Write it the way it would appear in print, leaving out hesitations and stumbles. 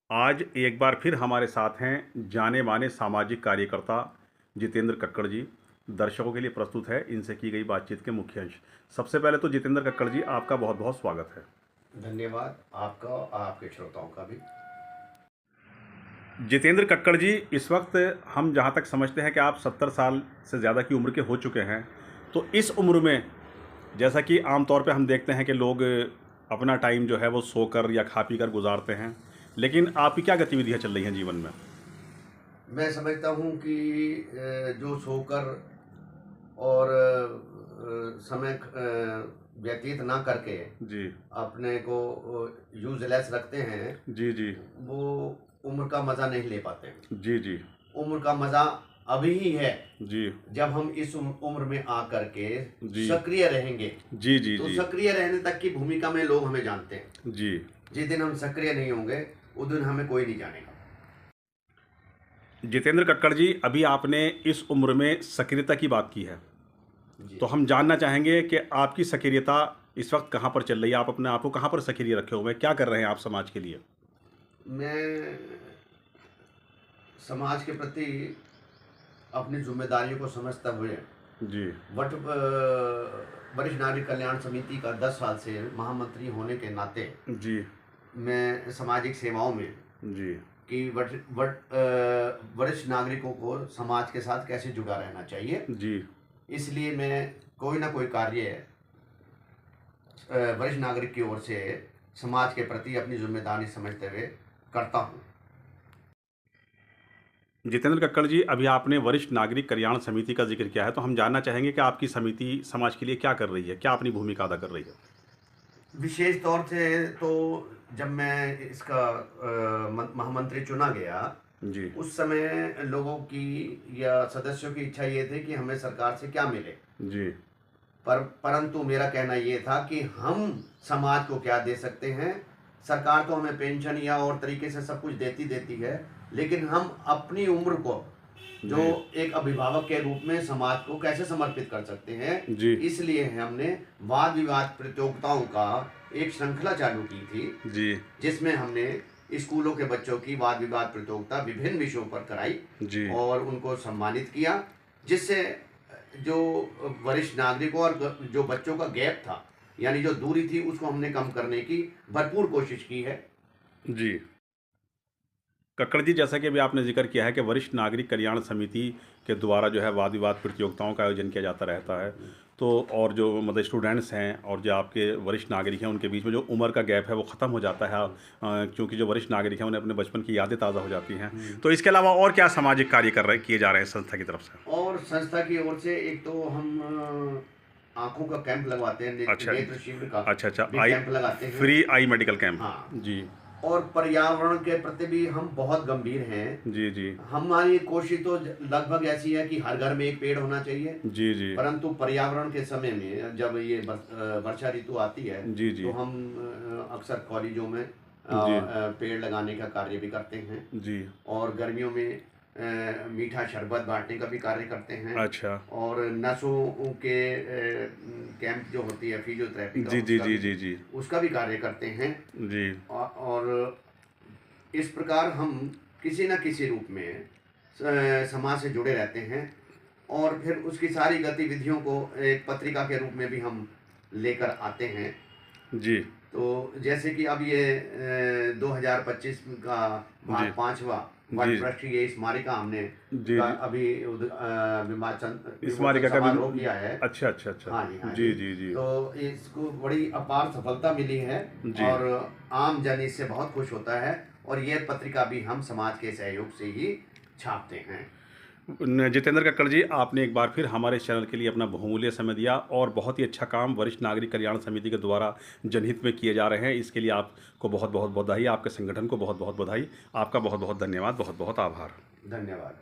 आज एक बार फिर हमारे साथ हैं जाने माने सामाजिक कार्यकर्ता जितेंद्र कक्कड़ जी। दर्शकों के लिए प्रस्तुत है इनसे की गई बातचीत के मुख्य अंश। सबसे पहले तो जितेंद्र कक्कड़ जी, आपका बहुत बहुत स्वागत है। धन्यवाद आपका और आपके श्रोताओं का भी। जितेंद्र कक्कड़ जी, इस वक्त हम जहां तक समझते हैं कि आप 70 साल से ज़्यादा की उम्र के हो चुके हैं। तो इस उम्र में जैसा कि आमतौर पे हम देखते हैं कि लोग अपना टाइम जो है वो सोकर या खा पी कर गुजारते हैं, लेकिन आपकी क्या गतिविधियां चल रही हैं जीवन में? मैं समझता हूँ कि जो सोकर और समय व्यतीत ना करके जी अपने को यूजलेस रखते हैं, जी जी वो उम्र का मज़ा नहीं ले पाते हैं। जी जी उम्र का मज़ा अभी ही है जी जब हम इस उम्र में आकर के जी सक्रिय रहेंगे। जी जी तो जी सक्रिय रहने तक की भूमिका में लोग हमें जानते हैं। जी जिस दिन हम सक्रिय नहीं होंगे उस दिन हमें कोई नहीं जानेगा। जितेंद्र कक्कड़ जी, अभी आपने इस उम्र में सक्रियता की बात की है, जी। तो हम जानना चाहेंगे कि आपकी सक्रियता इस वक्त कहाँ पर चल रही है? आप अपने आप को कहाँ पर सक्रिय रखे हुए हैं? क्या कर रहे हैं आप समाज के लिए? मैं समाज के प्रति अपनी जिम्मेदारियों को समझते हुए जी वट वरिष्ठ नागरिक कल्याण समिति का 10 साल से महामंत्री होने के नाते जी मैं सामाजिक सेवाओं में जी कि वरिष्ठ नागरिकों को समाज के साथ कैसे जुड़ा रहना चाहिए, जी इसलिए मैं कोई ना कोई कार्य वरिष्ठ नागरिक की ओर से समाज के प्रति अपनी जिम्मेदारी समझते हुए करता हूँ। जितेंद्र कक्कड़ जी, अभी आपने वरिष्ठ नागरिक कल्याण समिति का जिक्र किया है, तो हम जानना चाहेंगे कि आपकी समिति समाज के लिए क्या कर रही है? क्या अपनी भूमिका अदा कर रही है? विशेष तौर से तो जब मैं इसका महामंत्री चुना गया, जी उस समय लोगों की या सदस्यों की इच्छा ये थी कि हमें सरकार से क्या मिले, जी परंतु मेरा कहना ये था कि हम समाज को क्या दे सकते हैं। सरकार तो हमें पेंशन या और तरीके से सब कुछ देती है, लेकिन हम अपनी उम्र को जो जी एक अभिभावक के रूप में समाज को कैसे समर्पित कर सकते हैं, जी इसलिए हमने वाद विवाद प्रतियोगिताओं का एक श्रृंखला चालू की थी, जी जिसमें हमने स्कूलों के बच्चों की वाद विवाद प्रतियोगिता विभिन्न विषयों पर कराई जी और उनको सम्मानित किया, जिससे जो वरिष्ठ नागरिकों और जो बच्चों का गैप था, यानी जो दूरी थी, उसको हमने कम करने की भरपूर कोशिश की है। जी कक्कड़ जी, जैसा कि अभी आपने जिक्र किया है कि वरिष्ठ नागरिक कल्याण समिति के द्वारा जो है वाद विवाद प्रतियोगिताओं का आयोजन किया जाता रहता है, तो और जो मतलब स्टूडेंट्स हैं और जो आपके वरिष्ठ नागरिक हैं, उनके बीच में जो उम्र का गैप है वो ख़त्म हो जाता है, क्योंकि जो वरिष्ठ नागरिक हैं उन्हें अपने बचपन की यादें ताज़ा हो जाती हैं। तो इसके अलावा और क्या सामाजिक कार्य किए जा रहे हैं संस्था की तरफ से? और संस्था की ओर से एक तो हम आंखों का कैंप लगवाते हैं, अच्छा नेत्र शिविर का अच्छा भी आई कैंप लगाते हैं। फ्री आई मेडिकल कैंप। हाँ, जी और पर्यावरण के प्रति भी हम बहुत गंभीर हैं। जी जी हमारी कोशिश तो लगभग ऐसी है कि हर घर में एक पेड़ होना चाहिए, जी जी परंतु पर्यावरण के समय में जब ये वर्षा ऋतु आती है, जी जी तो हम अक्सर कॉलेजों में जी पेड़ लगाने का कार्य भी करते हैं जी और गर्मियों में मीठा शरबत बांटने का भी कार्य करते हैं। अच्छा और नसों के कैंप जो होती है फिजियोथेरेपी का, जी जी जी जी जी उसका भी कार्य करते हैं। जी और इस प्रकार हम किसी न किसी रूप में समाज से जुड़े रहते हैं और फिर उसकी सारी गतिविधियों को एक पत्रिका के रूप में भी हम लेकर आते हैं। जी तो जैसे कि अब ये 2025 का जी 5वां जी राष्ट्रीय स्मारिका हमने जी अभी विमोचन स्मारिका का भी। समारोह किया है। अच्छा अच्छा अच्छा। हाँ जी, हाँ जी जी। जी जी तो इसको बड़ी अपार सफलता मिली है जी और आम जन इससे बहुत खुश होता है और ये पत्रिका भी हम समाज के सहयोग से ही छापते हैं। जितेंद्र कक्कड़ जी, आपने एक बार फिर हमारे चैनल के लिए अपना बहुमूल्य समय दिया और बहुत ही अच्छा काम वरिष्ठ नागरिक कल्याण समिति के द्वारा जनहित में किए जा रहे हैं। इसके लिए आपको बहुत बहुत बधाई, आपके संगठन को बहुत बहुत बधाई। आपका बहुत बहुत धन्यवाद, बहुत बहुत आभार। धन्यवाद।